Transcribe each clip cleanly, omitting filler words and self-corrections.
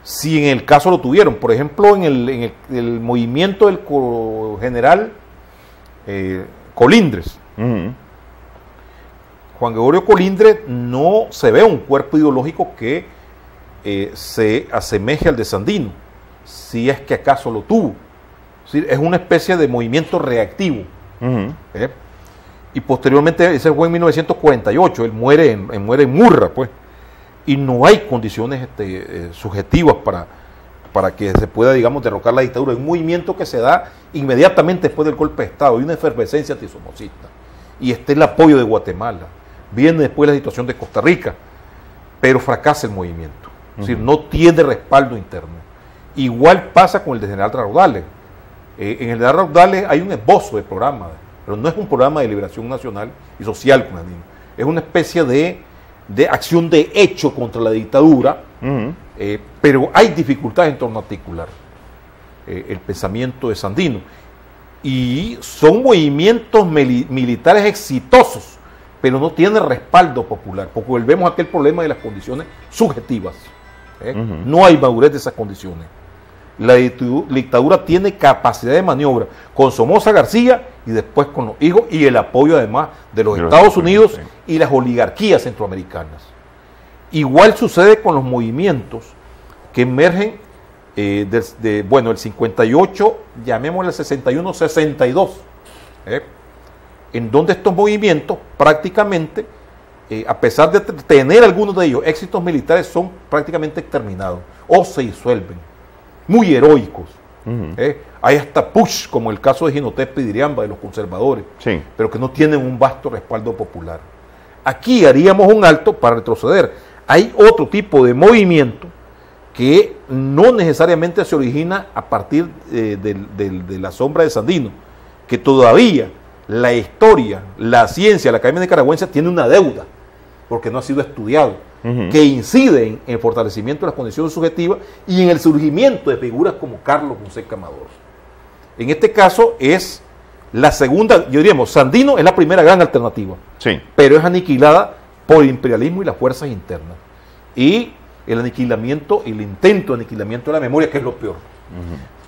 si en el caso lo tuvieron. Por ejemplo, en el movimiento del general Colindres. Juan Gregorio Colindres no se ve un cuerpo ideológico que se asemeje al de Sandino, si es que acaso lo tuvo. Es una especie de movimiento reactivo. Y posteriormente, ese fue en 1948, él muere en Murra, pues, y no hay condiciones subjetivas para que se pueda, digamos, derrocar la dictadura. Es un movimiento que se da inmediatamente después del golpe de Estado, hay una efervescencia antisomocista, y está el apoyo de Guatemala, viene después la situación de Costa Rica, pero fracasa el movimiento, es decir, no tiene respaldo interno. Igual pasa con el de General Raudales. En el General Raudales hay un esbozo de programa, pero no es un programa de liberación nacional y social, es una especie de acción de hecho contra la dictadura, pero hay dificultades en torno a articular el pensamiento de Sandino. Y son movimientos militares exitosos, pero no tienen respaldo popular, porque volvemos a aquel problema de las condiciones subjetivas. No hay madurez de esas condiciones. La dictadura tiene capacidad de maniobra con Somoza García y después con los hijos y el apoyo además de los Estados Unidos y las oligarquías centroamericanas. Igual sucede con los movimientos que emergen el 58, llamémosle 61, 62, en donde estos movimientos prácticamente, a pesar de tener algunos de ellos éxitos militares, son prácticamente exterminados o se disuelven. Muy heroicos. Hay hasta push, como el caso de Jinotep y Diriamba, de los conservadores, pero que no tienen un vasto respaldo popular. Aquí haríamos un alto para retroceder. Hay otro tipo de movimiento que no necesariamente se origina a partir de la sombra de Sandino, que todavía la historia, la ciencia, la Academia Nicaragüense tiene una deuda, porque no ha sido estudiado, que inciden en el fortalecimiento de las condiciones subjetivas y en el surgimiento de figuras como Carlos Fonseca Amador. En este caso es la segunda, yo diríamos, Sandino es la primera gran alternativa, pero es aniquilada por el imperialismo y las fuerzas internas. Y el aniquilamiento, el intento de aniquilamiento de la memoria, que es lo peor.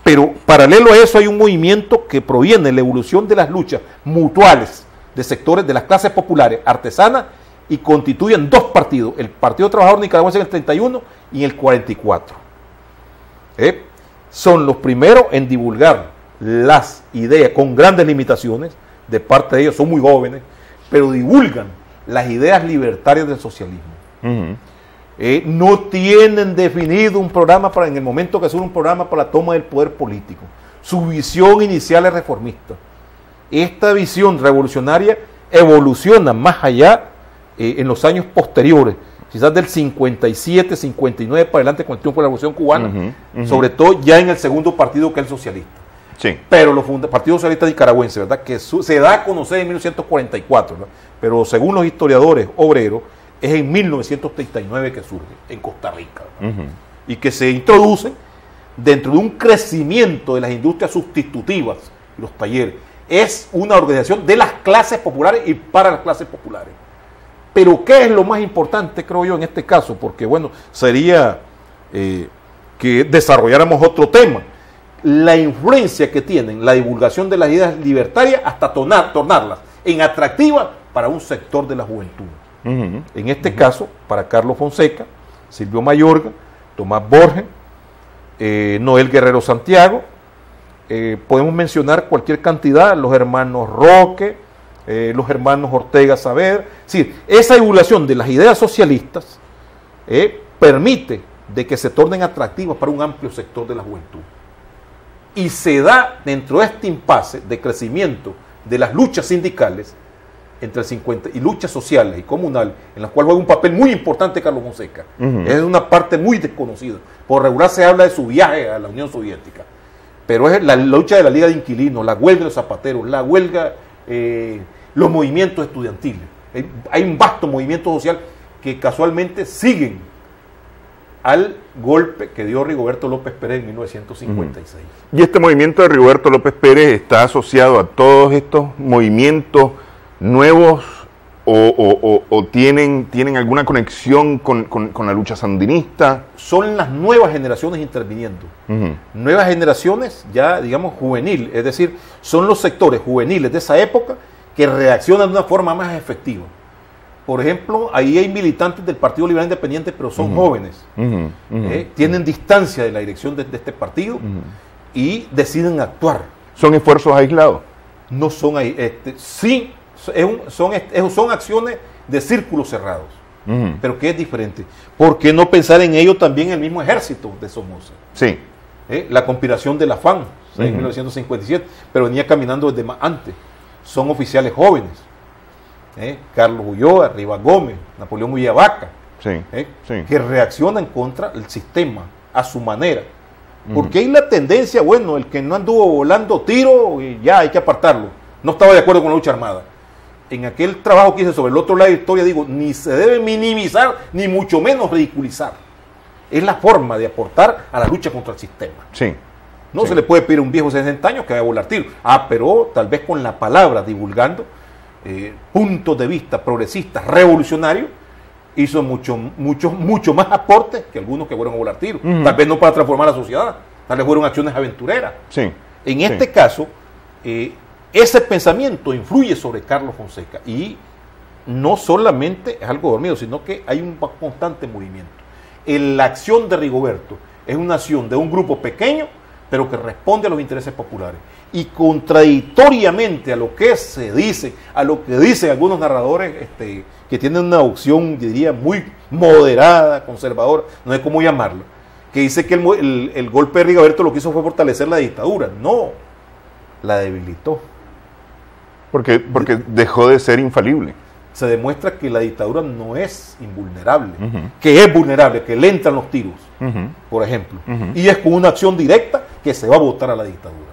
Pero paralelo a eso hay un movimiento que proviene de la evolución de las luchas mutuales de sectores de las clases populares, artesanas, y constituyen dos partidos, el Partido Trabajador Nicaragüense en el 31 y en el 44. Son los primeros en divulgar las ideas con grandes limitaciones, de parte de ellos son muy jóvenes, pero divulgan las ideas libertarias del socialismo. No tienen definido un programa en el momento que surge un programa para la toma del poder político. Su visión inicial es reformista. Esta visión revolucionaria evoluciona más allá en los años posteriores, quizás del 57, 59 para adelante con el triunfo de la Revolución Cubana, sobre todo ya en el segundo partido, que es el socialista. Pero el Partido Socialista Nicaragüense, ¿verdad?, que se da a conocer en 1944, ¿verdad?, pero según los historiadores obreros, es en 1939 que surge, en Costa Rica, y que se introduce dentro de un crecimiento de las industrias sustitutivas, los talleres. Es una organización de las clases populares y para las clases populares. Pero ¿qué es lo más importante, creo yo, en este caso? Porque, bueno, sería que desarrolláramos otro tema. La influencia que tienen la divulgación de las ideas libertarias hasta tornarlas en atractivas para un sector de la juventud. En este caso, para Carlos Fonseca, Silvio Mayorga, Tomás Borges, Noel Guerrero Santiago, podemos mencionar cualquier cantidad, los hermanos Roque, los hermanos Ortega Saavedra. Sí, esa divulgación de las ideas socialistas permite de que se tornen atractivas para un amplio sector de la juventud. Y se da dentro de este impasse de crecimiento de las luchas sindicales entre el 50 y luchas sociales y comunales, en las cuales juega un papel muy importante Carlos Fonseca. Es una parte muy desconocida. Por regular se habla de su viaje a la Unión Soviética, pero es la lucha de la Liga de Inquilinos, la huelga de los zapateros, la huelga, los movimientos estudiantiles. Hay un vasto movimiento social que casualmente siguen al golpe que dio Rigoberto López Pérez en 1956. Y este movimiento de Rigoberto López Pérez está asociado a todos estos movimientos nuevos o tienen alguna conexión con la lucha sandinista? Son las nuevas generaciones interviniendo. Nuevas generaciones ya, digamos, juvenil, es decir, son los sectores juveniles de esa época que reaccionan de una forma más efectiva. Por ejemplo, ahí hay militantes del Partido Liberal Independiente, pero son jóvenes. Tienen distancia de la dirección de este partido y deciden actuar. ¿Son esfuerzos aislados? No son ahí. Sí, son acciones de círculos cerrados, pero que es diferente. ¿Por qué no pensar en ello también el mismo ejército de Somoza? Sí. La conspiración de la FAN en 1957, pero venía caminando desde más antes. Son oficiales jóvenes. Carlos Ulloa, Rivas Gómez, Napoleón Villavaca, que reaccionan contra el sistema a su manera. Porque hay la tendencia, bueno, el que no anduvo volando tiro, ya hay que apartarlo. No estaba de acuerdo con la lucha armada. En aquel trabajo que hice sobre el otro lado de la historia, digo, ni se debe minimizar, ni mucho menos ridiculizar. Es la forma de aportar a la lucha contra el sistema. No se le puede pedir a un viejo de 60 años que vaya a volar tiro. Pero tal vez con la palabra, divulgando puntos de vista progresistas, revolucionarios, hizo mucho más aportes que algunos que fueron a volar tiro. Tal vez no para transformar la sociedad, tal vez fueron acciones aventureras. En este caso, ese pensamiento influye sobre Carlos Fonseca y no solamente es algo dormido, sino que hay un constante movimiento. La acción de Rigoberto es una acción de un grupo pequeño, pero que responde a los intereses populares. Y contradictoriamente a lo que se dice, a lo que dicen algunos narradores que tienen una opción, diría, muy moderada, conservadora, no sé cómo llamarlo, que dice que el golpe de Rigoberto lo que hizo fue fortalecer la dictadura. No, la debilitó. Porque dejó de ser infalible. Se demuestra que la dictadura no es invulnerable, que es vulnerable, que le entran los tiros, por ejemplo. Y es con una acción directa que se va a votar a la dictadura.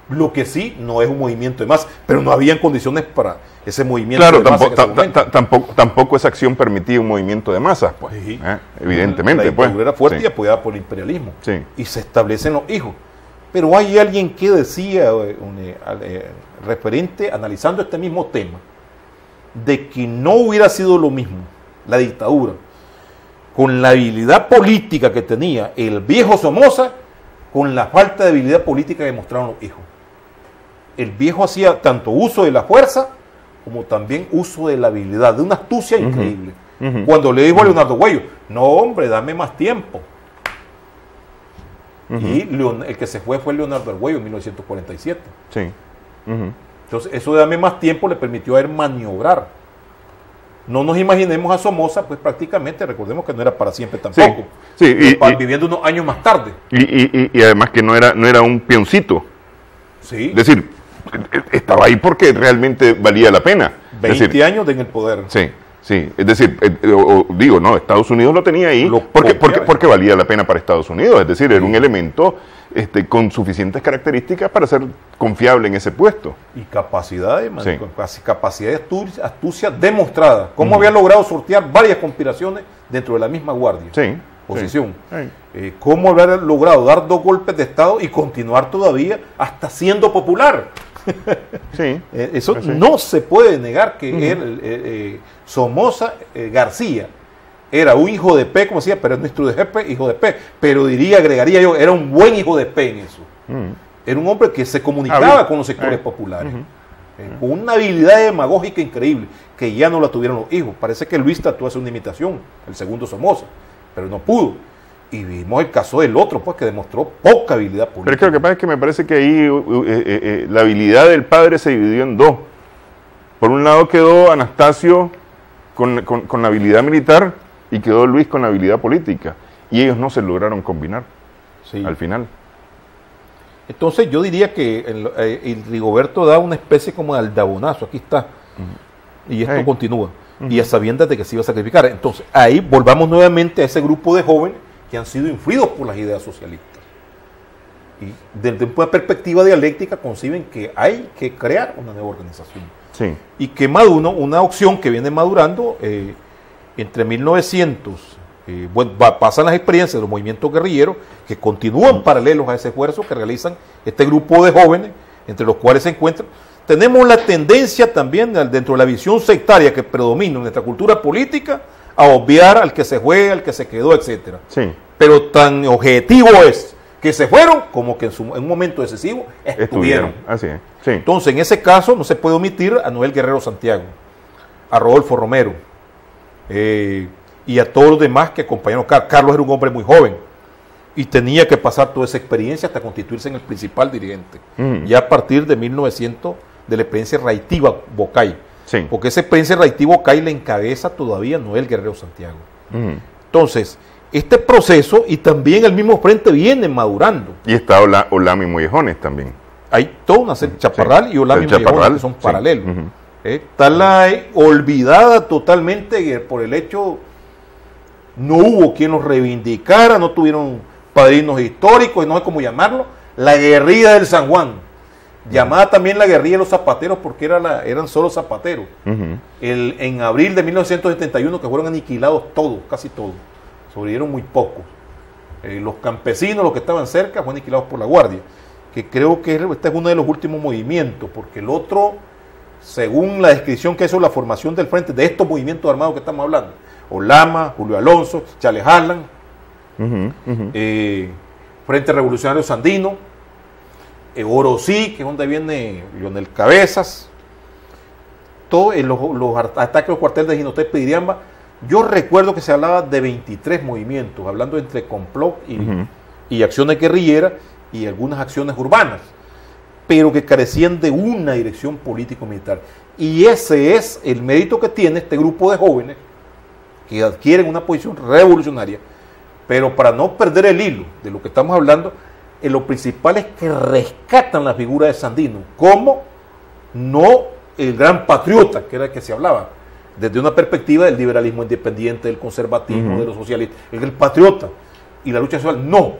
Lo que sí no es un movimiento de masa, pero no habían condiciones para ese movimiento de masa. Tampoco esa acción permitía un movimiento de masas, pues. Evidentemente. La dictadura era fuerte y apoyada por el imperialismo. Y se establecen los hijos. Pero hay alguien que decía, referente, analizando este mismo tema, de que no hubiera sido lo mismo la dictadura con la habilidad política que tenía el viejo Somoza con la falta de habilidad política que mostraron los hijos. El viejo hacía tanto uso de la fuerza como también uso de la habilidad, de una astucia increíble. Cuando le dijo a Leonardo Güello, no hombre, dame más tiempo. Y el que se fue Leonardo Argüello en 1947. Entonces, eso de darme más tiempo le permitió a él maniobrar. No nos imaginemos a Somoza, pues prácticamente, recordemos que no era para siempre tampoco. Viviendo unos años más tarde. Y además que no era un peoncito. Es decir, estaba ahí porque realmente valía la pena. 20 años en el poder. Es decir, Estados Unidos lo tenía ahí porque valía la pena para Estados Unidos. Es decir, era un elemento con suficientes características para ser confiable en ese puesto. Y capacidad de astucia demostrada. Cómo había logrado sortear varias conspiraciones dentro de la misma guardia. Posición. Cómo había logrado dar 2 golpes de Estado y continuar todavía hasta siendo popular. Eso no se puede negar que Somoza García era un hijo de P, como decía, pero es nuestro de jefe, hijo de P, pero agregaría yo, era un buen hijo de P en eso. Era un hombre que se comunicaba con los sectores populares, con una habilidad demagógica increíble, que ya no la tuvieron los hijos. Parece que Luis trató de hacer una imitación, el segundo Somoza, pero no pudo. Y vimos el caso del otro, pues, que demostró poca habilidad política. Pero es que lo que pasa es que me parece que ahí la habilidad del padre se dividió en 2. Por un lado quedó Anastasio con la habilidad militar y quedó Luis con la habilidad política. Y ellos no se lograron combinar al final. Entonces yo diría que el Rigoberto da una especie como de aldabonazo. Aquí está. Y esto continúa. Y a sabiendas de que se iba a sacrificar. Entonces ahí volvamos nuevamente a ese grupo de jóvenes que han sido influidos por las ideas socialistas. Y desde una perspectiva dialéctica conciben que hay que crear una nueva organización. Y que una opción que viene madurando entre 1900, pasan las experiencias de los movimientos guerrilleros que continúan paralelos a ese esfuerzo que realizan este grupo de jóvenes, entre los cuales se encuentran tenemos la tendencia también dentro de la visión sectaria que predomina en nuestra cultura política a obviar al que se fue, al que se quedó, etcétera. Sí. Pero tan objetivo es que se fueron como que en un momento decisivo estuvieron. Así es. Sí. Entonces, en ese caso no se puede omitir a Noel Guerrero Santiago, a Rodolfo Romero y a todos los demás que acompañaron. Carlos era un hombre muy joven y tenía que pasar toda esa experiencia hasta constituirse en el principal dirigente. Ya a partir de 1900, de la experiencia reactiva Bocay. Sí. Porque esa experiencia reactiva Bocay la encabeza todavía Noel Guerrero Santiago. Entonces, este proceso y también el mismo frente viene madurando. Y está Olami Mollejones también. Hay toda una serie, Chaparral y Olami Mollejones, que son sí. paralelos. Está la olvidada totalmente por el hecho, no hubo quien los reivindicara, no tuvieron padrinos históricos, no sé cómo llamarlo, la guerrilla del San Juan, llamada también la guerrilla de los zapateros porque eran solo zapateros. En abril de 1971 que fueron aniquilados todos, casi todos, sobrevivieron muy pocos. Los campesinos, los que estaban cerca, fueron aniquilados por la Guardia, que creo que este es uno de los últimos movimientos, porque el otro, según la descripción que hizo la formación del frente, de estos movimientos armados que estamos hablando, Olama, Julio Alonso, Charles Harlan, Frente Revolucionario Sandino, Orosí, que es donde viene Leonel Cabezas, todos los ataques a los cuarteles de Jinotep y Iriamba. Yo recuerdo que se hablaba de 23 movimientos, hablando entre complot y acciones guerrilleras y algunas acciones urbanas, pero que carecían de una dirección político-militar. Y ese es el mérito que tiene este grupo de jóvenes que adquieren una posición revolucionaria, pero para no perder el hilo de lo que estamos hablando, lo principal es que rescatan la figura de Sandino como no el gran patriota, que era el que se hablaba, desde una perspectiva del liberalismo independiente, del conservatismo, de los socialistas, el patriota y la lucha social. No,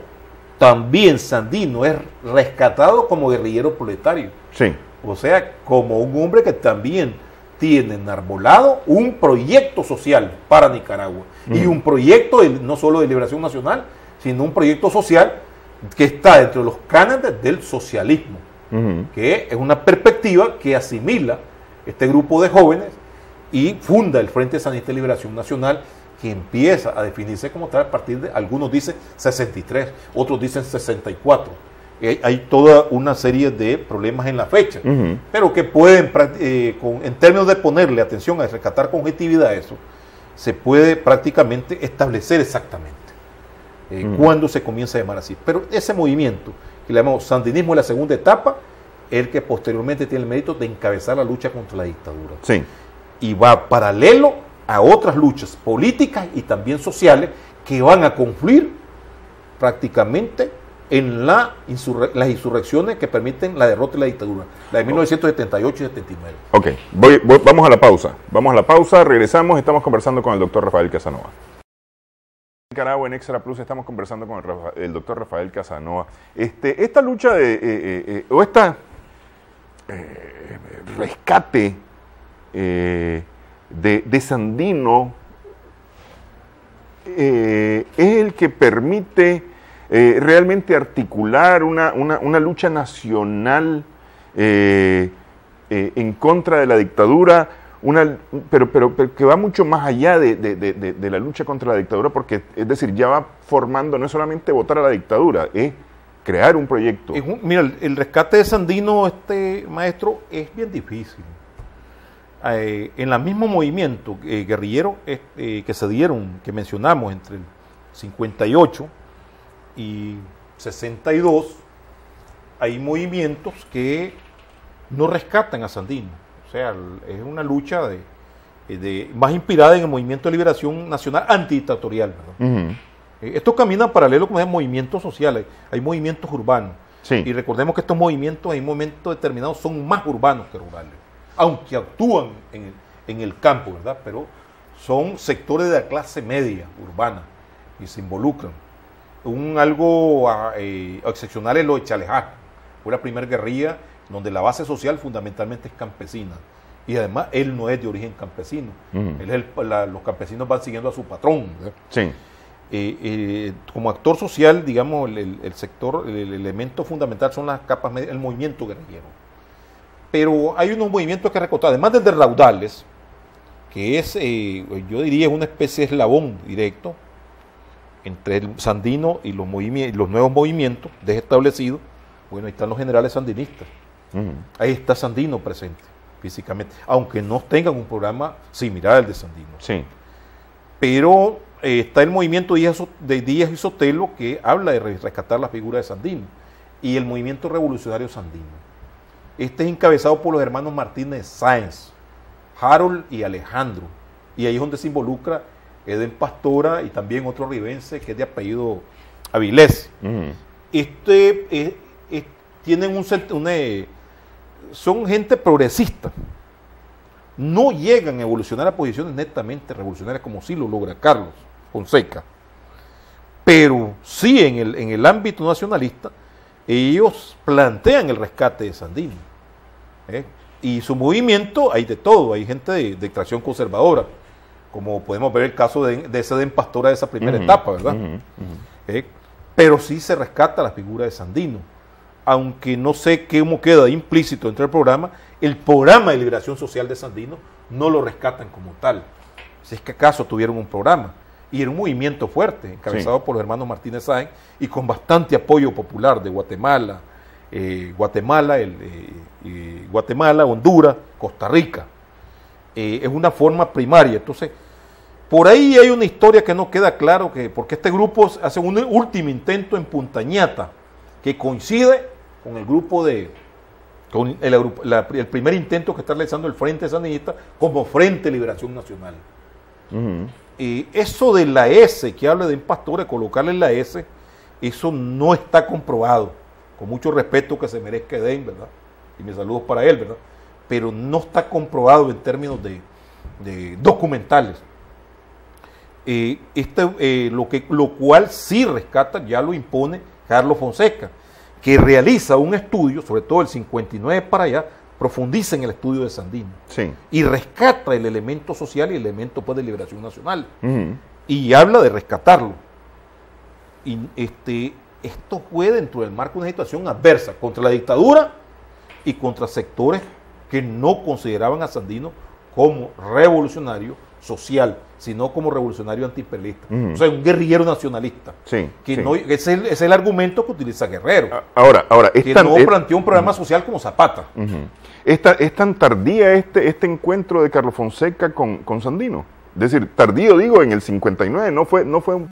también Sandino es rescatado como guerrillero proletario. Sí. O sea, como un hombre que también tiene enarbolado un proyecto social para Nicaragua. Y un proyecto no solo de liberación nacional, sino un proyecto social que está dentro de los cánones del socialismo, que es una perspectiva que asimila este grupo de jóvenes y funda el Frente Sandinista de Liberación Nacional, que empieza a definirse como tal a partir de, algunos dicen 63, otros dicen 64. Hay toda una serie de problemas en la fecha, pero que pueden, en términos de ponerle atención a rescatar con objetividad eso, se puede prácticamente establecer exactamente cuándo se comienza a llamar así. Pero ese movimiento, que le llamamos sandinismo en la segunda etapa, es el que posteriormente tiene el mérito de encabezar la lucha contra la dictadura. Sí. Y va paralelo a otras luchas políticas y también sociales que van a confluir prácticamente en las insurrecciones que permiten la derrota de la dictadura, la de 1978 y 79. Ok, vamos a la pausa. Vamos a la pausa, regresamos, estamos conversando con el doctor Rafael Casanova. En Nicaragua, en Extra Plus, estamos conversando con el doctor Rafael Casanova. Esta lucha o esta rescate de Sandino es el que permite realmente articular una lucha nacional en contra de la dictadura, pero que va mucho más allá de la lucha contra la dictadura, porque es decir, ya va formando, no es solamente votar a la dictadura, es crear un proyecto. Mira, el rescate de Sandino, maestro, es bien difícil. En el mismo movimiento guerrillero que se dieron, que mencionamos entre el 58 y 62, hay movimientos que no rescatan a Sandino. O sea, es una lucha más inspirada en el movimiento de liberación nacional antidictatorial, ¿verdad? Esto camina paralelo con los movimientos sociales, hay movimientos urbanos. Sí. Y recordemos que estos movimientos en un momento determinado son más urbanos que rurales, aunque actúan en el campo, ¿verdad? Pero son sectores de la clase media urbana y se involucran. Algo excepcional es lo de Chalejá. Fue la primera guerrilla donde la base social fundamentalmente es campesina. Y además él no es de origen campesino. Los campesinos van siguiendo a su patrón, ¿verdad? Sí. Como actor social, digamos, el elemento fundamental son las capas medias, el movimiento guerrillero. Pero hay unos movimientos que recortar, además del de Raudales, que es, yo diría, una especie de eslabón directo entre el sandino y los nuevos movimientos desestablecidos. Bueno, ahí están los generales sandinistas. Ahí está Sandino presente físicamente, aunque no tengan un programa similar al de Sandino. Sí. Pero está el movimiento de Díaz y Sotelo, que habla de rescatar la figura de Sandino, y el movimiento revolucionario sandino. Este es encabezado por los hermanos Martínez Sáenz, Harold y Alejandro, y ahí es donde se involucra Eden Pastora y también otro ribense que es de apellido Avilés. Tienen son gente progresista, no llegan a evolucionar a posiciones netamente revolucionarias como sí lo logra Carlos Fonseca, pero sí en el ámbito nacionalista ellos plantean el rescate de Sandino, y su movimiento hay de todo, hay gente de extracción conservadora, como podemos ver el caso de ese Eden Pastora de esa primera etapa, ¿verdad? Pero sí se rescata la figura de Sandino, aunque no sé cómo queda implícito entre el programa de liberación social de Sandino no lo rescatan como tal, si es que acaso tuvieron un programa, y era un movimiento fuerte, encabezado por los hermanos Martínez Sáenz, y con bastante apoyo popular de Guatemala, Honduras, Costa Rica. Es una forma primaria. Entonces, por ahí hay una historia que no queda claro, porque este grupo hace un último intento en Punta Ñata, que coincide con el grupo con el primer intento que está realizando el Frente Sandinista como Frente de Liberación Nacional. Eso de la S, que habla de Eden Pastora, colocarle la S, eso no está comprobado, con mucho respeto que se merezca Eden, ¿verdad? Y mis saludos para él, ¿verdad? Pero no está comprobado en términos de documentales. Lo cual sí rescata, ya lo impone Carlos Fonseca, que realiza un estudio, sobre todo el 59 para allá, profundiza en el estudio de Sandino, y rescata el elemento social y el elemento de liberación nacional, y habla de rescatarlo. Y esto fue dentro del marco de una situación adversa contra la dictadura y contra sectores que no consideraban a Sandino como revolucionario social, sino como revolucionario antiimperialista. O sea, un guerrillero nacionalista. Ese es el argumento que utiliza Guerrero. Ahora que no planteó un programa social como Zapata. ¿Es tan tardía este encuentro de Carlos Fonseca con Sandino? Es decir, tardío digo en el 59, no fue un